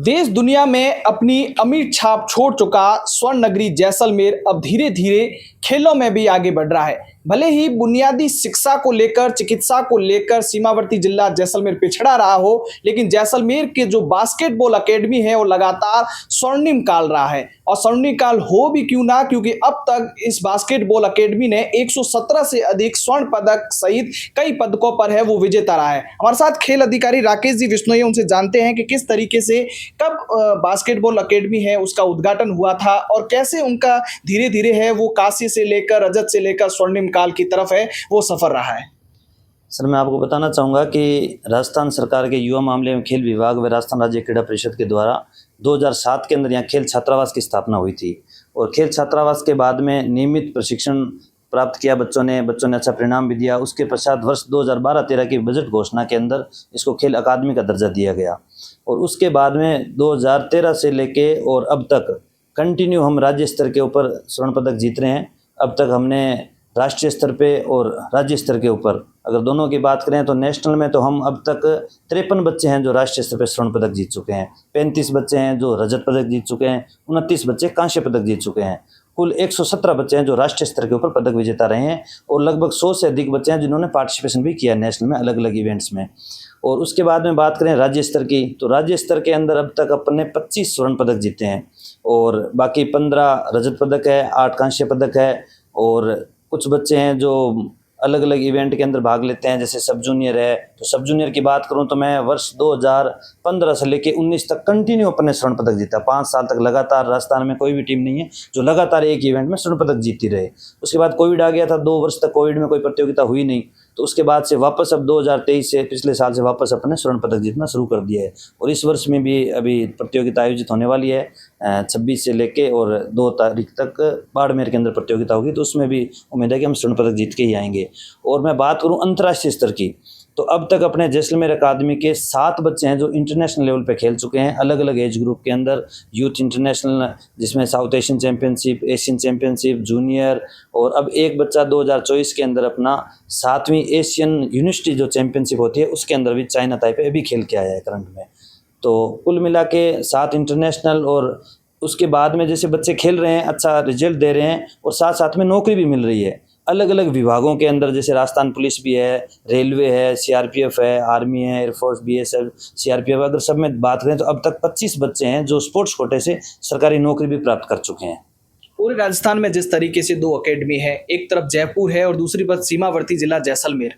देश दुनिया में अपनी अमीर छाप छोड़ चुका स्वर्ण नगरी जैसलमेर अब धीरे धीरे खेलों में भी आगे बढ़ रहा है। भले ही बुनियादी शिक्षा को लेकर, चिकित्सा को लेकर सीमावर्ती जिला जैसलमेर पिछड़ा रहा हो, लेकिन जैसलमेर के जो बास्केटबॉल एकेडमी है वो लगातार स्वर्णिम काल रहा है। और स्वर्णिम काल हो भी क्यों ना, क्योंकि अब तक इस बास्केटबॉल एकेडमी ने 117 से अधिक स्वर्ण पदक सहित कई पदकों पर है वो विजेता रहा है। हमारे साथ खेल अधिकारी राकेश जी विश्नोई, उनसे जानते हैं कि किस तरीके से कब बास्केटबॉल एकेडमी है उसका उद्घाटन हुआ था और कैसे उनका धीरे धीरे है वो कांस्य से लेकर, रजत से लेकर स्वर्णिम काल की तरफ है वो सफर रहा है। सर, मैं आपको बताना चाहूँगा कि राजस्थान सरकार के युवा मामले एवं खेल विभाग व राजस्थान राज्य क्रीड़ा परिषद के द्वारा 2007 के अंदर यहाँ खेल छात्रावास की स्थापना हुई थी। और खेल छात्रावास के बाद में नियमित प्रशिक्षण प्राप्त किया बच्चों ने अच्छा परिणाम भी दिया। उसके पश्चात वर्ष 2012-13 की बजट घोषणा के अंदर इसको खेल अकादमी का दर्जा दिया गया। और उसके बाद में 2013 से लेके और अब तक कंटिन्यू हम राज्य स्तर के ऊपर स्वर्ण पदक जीत रहे हैं। अब तक हमने राष्ट्रीय स्तर पे और राज्य स्तर के ऊपर अगर दोनों की बात करें तो नेशनल में तो हम अब तक 53 बच्चे हैं जो राष्ट्रीय स्तर पे स्वर्ण पदक जीत चुके हैं, 35 बच्चे हैं जो रजत पदक जीत चुके हैं, 29 बच्चे कांस्य पदक जीत चुके हैं। कुल 117 बच्चे हैं जो राष्ट्रीय स्तर के ऊपर पदक विजेता रहे हैं और लगभग 100 से अधिक बच्चे हैं जिन्होंने पार्टिसिपेशन भी किया नेशनल में अलग अलग इवेंट्स में। और उसके बाद में बात करें राज्य स्तर की, तो राज्य स्तर के अंदर अब तक अपने 25 स्वर्ण पदक जीते हैं और बाकी 15 रजत पदक है, 8 कांस्य पदक है। और कुछ बच्चे हैं जो अलग अलग इवेंट के अंदर भाग लेते हैं, जैसे सब जूनियर है। तो सब जूनियर की बात करूं तो मैं वर्ष 2015 से लेके 19 तक कंटिन्यू अपने स्वर्ण पदक जीता। 5 साल तक लगातार राजस्थान में कोई भी टीम नहीं है जो लगातार एक इवेंट में स्वर्ण पदक जीती रहे। उसके बाद कोविड आ गया था, 2 वर्ष तक कोविड में कोई प्रतियोगिता हुई नहीं, तो उसके बाद से वापस अब 2023 से पिछले साल से वापस अपने स्वर्ण पदक जीतना शुरू कर दिया है। और इस वर्ष में भी अभी प्रतियोगिता आयोजित होने वाली है 26 से लेके और 2 तारीख तक बाड़मेर के अंदर प्रतियोगिता होगी, तो उसमें भी उम्मीद है कि हम स्वर्ण पदक जीत के ही आएंगे। और मैं बात करूं अंतर्राष्ट्रीय स्तर की, तो अब तक अपने जैसलमेर अकादमी के 7 बच्चे हैं जो इंटरनेशनल लेवल पे खेल चुके हैं अलग अलग एज ग्रुप के अंदर। यूथ इंटरनेशनल जिसमें south Asian championship, Asian championship, junior, और अब एक बच्चा 2024 के अंदर अपना 7वीं एशियन यूनिवर्सिटी जो चैंपियनशिप होती है उसके अंदर भी चाइना ताइपे अभी खेल के आया है करंट में। तो कुल मिला के 7 इंटरनेशनल, और उसके बाद में जैसे बच्चे खेल रहे हैं, अच्छा रिजल्ट दे रहे हैं और साथ साथ में नौकरी भी मिल रही है अलग अलग विभागों के अंदर। जैसे राजस्थान पुलिस भी है, रेलवे है, सीआरपीएफ है, आर्मी है, एयरफोर्स, बीएसएफ, सीआरपीएफ, अगर सब में बात करें तो अब तक 25 बच्चे हैं जो स्पोर्ट्स कोटे से सरकारी नौकरी भी प्राप्त कर चुके हैं। पूरे राजस्थान में जिस तरीके से 2 एकेडमी है, एक तरफ जयपुर है और दूसरी तरफ सीमावर्ती जिला जैसलमेर,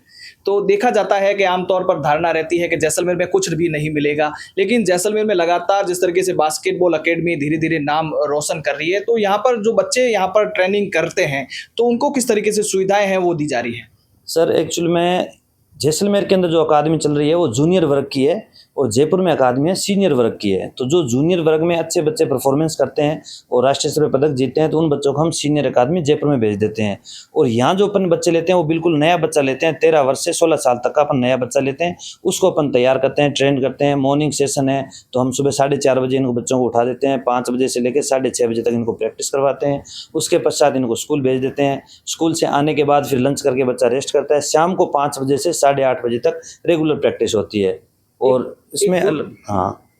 तो देखा जाता है कि आमतौर पर धारणा रहती है कि जैसलमेर में कुछ भी नहीं मिलेगा, लेकिन जैसलमेर में लगातार जिस तरीके से बास्केटबॉल एकेडमी धीरे धीरे नाम रोशन कर रही है, तो यहाँ पर जो बच्चे यहाँ पर ट्रेनिंग करते हैं तो उनको किस तरीके से सुविधाएं हैं वो दी जा रही है? सर, एक्चुअल में जैसलमेर के अंदर जो अकादमी चल रही है वो जूनियर वर्ग की है और जयपुर में अकादमी है सीनियर वर्ग की है। तो जो जूनियर वर्ग में अच्छे बच्चे परफॉर्मेंस करते हैं और राष्ट्रीय स्तर पर पदक जीतते हैं तो उन बच्चों को हम सीनियर अकादमी जयपुर में भेज देते हैं। और यहाँ जो अपन बच्चे लेते हैं वो बिल्कुल नया बच्चा लेते हैं, 13 वर्ष से 16 साल तक का अपन नया बच्चा लेते हैं, उसको अपन तैयार करते हैं, ट्रेन करते हैं। मॉर्निंग सेशन है तो हम सुबह 4:30 बजे इनको बच्चों को उठा देते हैं, 5 बजे से लेकर 6:30 बजे तक इनको प्रैक्टिस करवाते हैं। उसके पश्चात इनको स्कूल भेज देते हैं। स्कूल से आने के बाद फिर लंच करके बच्चा रेस्ट करता है। शाम को 5 बजे से 8:30 बजे तक रेगुलर प्रैक्टिस होती है। और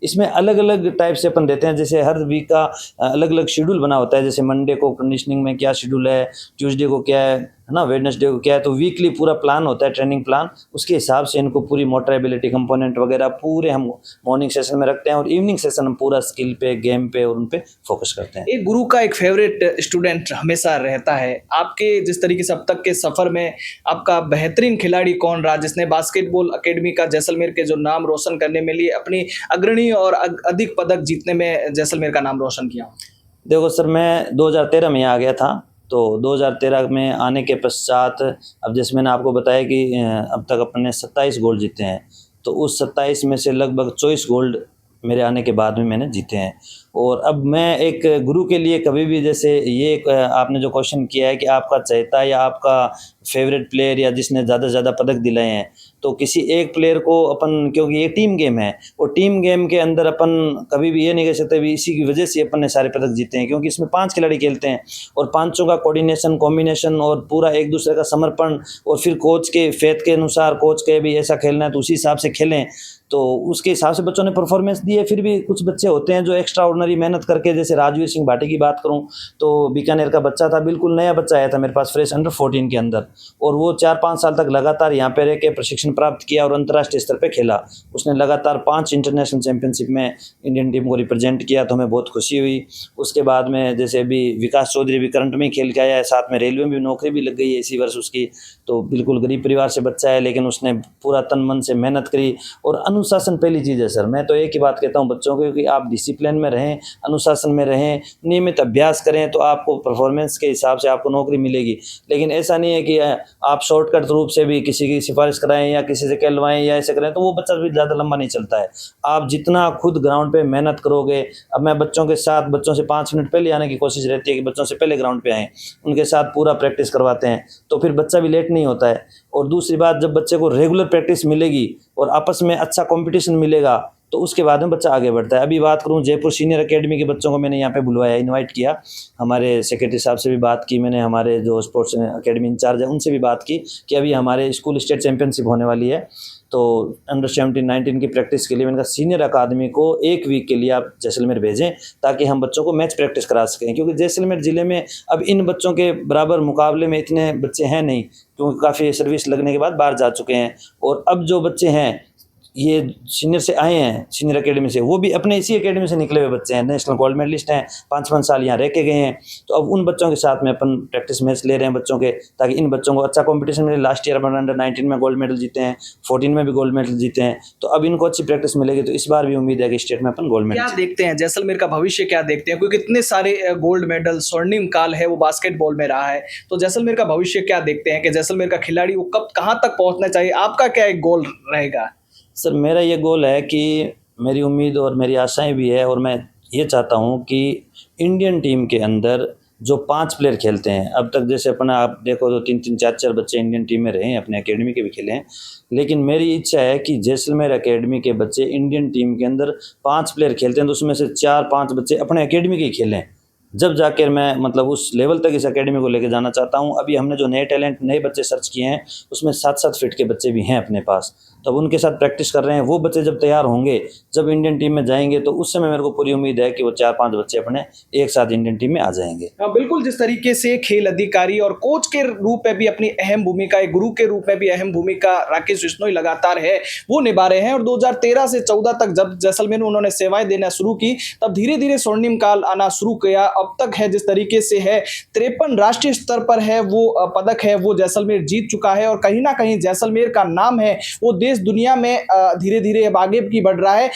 इसमें अलग अलग टाइप से अपन देते हैं, जैसे हर वीक का अलग अलग शेड्यूल बना होता है। जैसे मंडे को कंडीशनिंग में क्या शेड्यूल है, ट्यूसडे को क्या है ना, वेडनेसडे को क्या है, तो वीकली पूरा प्लान होता है, ट्रेनिंग प्लान। उसके हिसाब से इनको पूरी मोटर एबिलिटी कंपोनेंट वगैरह पूरे हम मॉर्निंग सेशन में रखते हैं और इवनिंग सेशन हम पूरा स्किल पे, गेम पे और उन पे फोकस करते हैं। एक गुरु का एक फेवरेट स्टूडेंट हमेशा रहता है। आपके जिस तरीके से अब तक के सफर में आपका बेहतरीन खिलाड़ी कौन रहा जिसने बास्केटबॉल एकेडमी का जैसलमेर के जो नाम रोशन करने में लिए अपनी अग्रणी और अधिक पदक जीतने में जैसलमेर का नाम रोशन किया? देखो सर, मैं 2013 में आ गया था, तो 2013 में आने के पश्चात अब जैसे मैंने आपको बताया कि अब तक अपने 27 गोल्ड जीते हैं, तो उस 27 में से लगभग 24 गोल्ड मेरे आने के बाद में मैंने जीते हैं। और अब मैं एक गुरु के लिए कभी भी, जैसे ये आपने जो क्वेश्चन किया है कि आपका चहेता या आपका फेवरेट प्लेयर या जिसने ज़्यादा से ज़्यादा पदक दिलाए हैं, तो किसी एक प्लेयर को अपन, क्योंकि ये टीम गेम है और टीम गेम के अंदर अपन कभी भी ये नहीं कह सकते भी इसी की वजह से अपन ने सारे पदक जीते हैं, क्योंकि इसमें 5 खिलाड़ी खेलते हैं और पांचों का कोऑर्डिनेशन, कॉम्बिनेशन और पूरा एक दूसरे का समर्पण, और फिर कोच के फेथ के अनुसार कोच के भी ऐसा खेलना है तो उसी हिसाब से खेलें। तो उसके हिसाब से बच्चों ने परफॉर्मेंस दी है। फिर भी कुछ बच्चे होते हैं जो एक्स्ट्रा ऑर्डिनरी मेहनत करके, जैसे राजवीर सिंह भाटी की बात करूं तो बीकानेर का बच्चा था, बिल्कुल नया बच्चा आया था मेरे पास फ्रेश अंडर 14 के अंदर, और वो 4-5 साल तक लगातार यहाँ पे रह के प्रशिक्षण प्राप्त किया और अंतर्राष्ट्रीय स्तर पे खेला। उसने लगातार 5 इंटरनेशनल चैंपियनशिप में इंडियन टीम को रिप्रेजेंट किया, तो हमें बहुत खुशी हुई। उसके बाद में जैसे अभी विकास चौधरी भी करंट में ही खेल के आया है, साथ में रेलवे में भी नौकरी भी लग गई है इसी वर्ष उसकी। तो बिल्कुल गरीब परिवार से बच्चा है, लेकिन उसने पूरा तन मन से मेहनत करी। और अनुशासन पहली चीज़ है सर, मैं तो एक ही बात कहता हूँ बच्चों को कि आप डिसिप्लिन में रहें, अनुशासन में रहें, नियमित अभ्यास करें, तो आपको परफॉर्मेंस के हिसाब से आपको नौकरी मिलेगी। लेकिन ऐसा नहीं है कि आप शॉर्टकट रूप से भी किसी की सिफारिश कराएं या किसी से कहलवाएं या ऐसे करें, तो वो बच्चा भी ज़्यादा लंबा नहीं चलता है। आप जितना खुद ग्राउंड पे मेहनत करोगे, अब मैं बच्चों के साथ, बच्चों से 5 मिनट पहले आने की कोशिश रहती है कि बच्चों से पहले ग्राउंड पे आएँ, उनके साथ पूरा प्रैक्टिस करवाते हैं, तो फिर बच्चा भी लेट नहीं होता है। और दूसरी बात, जब बच्चे को रेगुलर प्रैक्टिस मिलेगी और आपस में अच्छा कंपटीशन मिलेगा, तो उसके बाद में बच्चा आगे बढ़ता है। अभी बात करूं जयपुर सीनियर एकेडमी के बच्चों को मैंने यहाँ पे बुलवाया, इनवाइट किया, हमारे सेक्रेटरी साहब से भी बात की मैंने, हमारे जो स्पोर्ट्स एकेडमी इंचार्ज है उनसे भी बात की कि अभी हमारे स्कूल स्टेट चैंपियनशिप होने वाली है, तो अंडर 17-19 की प्रैक्टिस के लिए मैंने कहा सीनियर अकादमी को 1 वीक के लिए आप जैसलमेर भेजें, ताकि हम बच्चों को मैच प्रैक्टिस करा सकें। क्योंकि जैसलमेर ज़िले में अब इन बच्चों के बराबर मुकाबले में इतने बच्चे हैं नहीं, क्योंकि काफ़ी सर्विस लगने के बाद बाहर जा चुके हैं। और अब जो बच्चे हैं ये सीनियर से आए हैं, सीनियर एकेडमी से, वो भी अपने इसी एकेडमी से निकले हुए बच्चे हैं, नेशनल गोल्ड मेडलिस्ट हैं, 5-5 साल यहाँ रह के गए हैं। तो अब उन बच्चों के साथ में अपन प्रैक्टिस मैच ले रहे हैं बच्चों के, ताकि इन बच्चों को अच्छा कंपटीशन मिले। लास्ट ईयर अपन अंडर 19 में गोल्ड मेडल जीते हैं, 14 में भी गोल्ड मेडल जीते हैं, तो अब इनको अच्छी प्रैक्टिस मिलेगी, तो इस बार भी उम्मीद है कि स्टेट में अपन गोल्ड मेडल। क्या देखते हैं जैसलमेर का भविष्य, क्या देखते हैं, क्योंकि इतने सारे गोल्ड मेडल, स्वर्णिम काल है वो बास्केटबॉल में रहा है, तो जैसलमेर का भविष्य क्या देखते हैं कि जैसलमेर का खिलाड़ी वो कब कहाँ तक पहुँचना चाहिए, आपका क्या एक गोल रहेगा? सर मेरा ये गोल है कि मेरी उम्मीद और मेरी आशाएं भी है, और मैं ये चाहता हूँ कि इंडियन टीम के अंदर जो 5 प्लेयर खेलते हैं, अब तक जैसे अपना आप देखो तो 3-3, 4-4 बच्चे इंडियन टीम में रहे हैं, अपने एकेडमी के भी खेले हैं, लेकिन मेरी इच्छा है कि जैसलमेर एकेडमी के बच्चे इंडियन टीम के अंदर 5 प्लेयर खेलते हैं, तो उसमें से 4-5 बच्चे अपने एकेडमी के ही खेलें, जब जाकर मैं मतलब उस लेवल तक इस एकेडमी को लेकर जाना चाहता हूं। अभी हमने जो नए टैलेंट, नए बच्चे सर्च किए हैं, उसमें 7-7 फीट के बच्चे भी हैं अपने पास, तो अब उनके साथ प्रैक्टिस कर रहे हैं। वो बच्चे जब तैयार होंगे, जब इंडियन टीम में जाएंगे, तो उस समय मेरे को पूरी उम्मीद है कि वो 4-5 बच्चे अपने एक साथ इंडियन टीम में आ जाएंगे। हाँ, बिल्कुल। जिस तरीके से खेल अधिकारी और कोच के रूप में भी अपनी अहम भूमिका, एक गुरु के रूप में भी अहम भूमिका राकेश बिश्नोई लगातार है वो निभा रहे हैं, और 2013 से 14 तक जब जैसलमेर में उन्होंने सेवाएं देना शुरू की, तब धीरे धीरे स्वर्णिम काल आना शुरू किया। अब तक है जिस तरीके से है 53 राष्ट्रीय स्तर पर है वो पदक है वो जैसलमेर जीत चुका है, और कहीं ना कहीं जैसलमेर का नाम है वो देश दुनिया में धीरे धीरे अब आगे की बढ़ रहा है।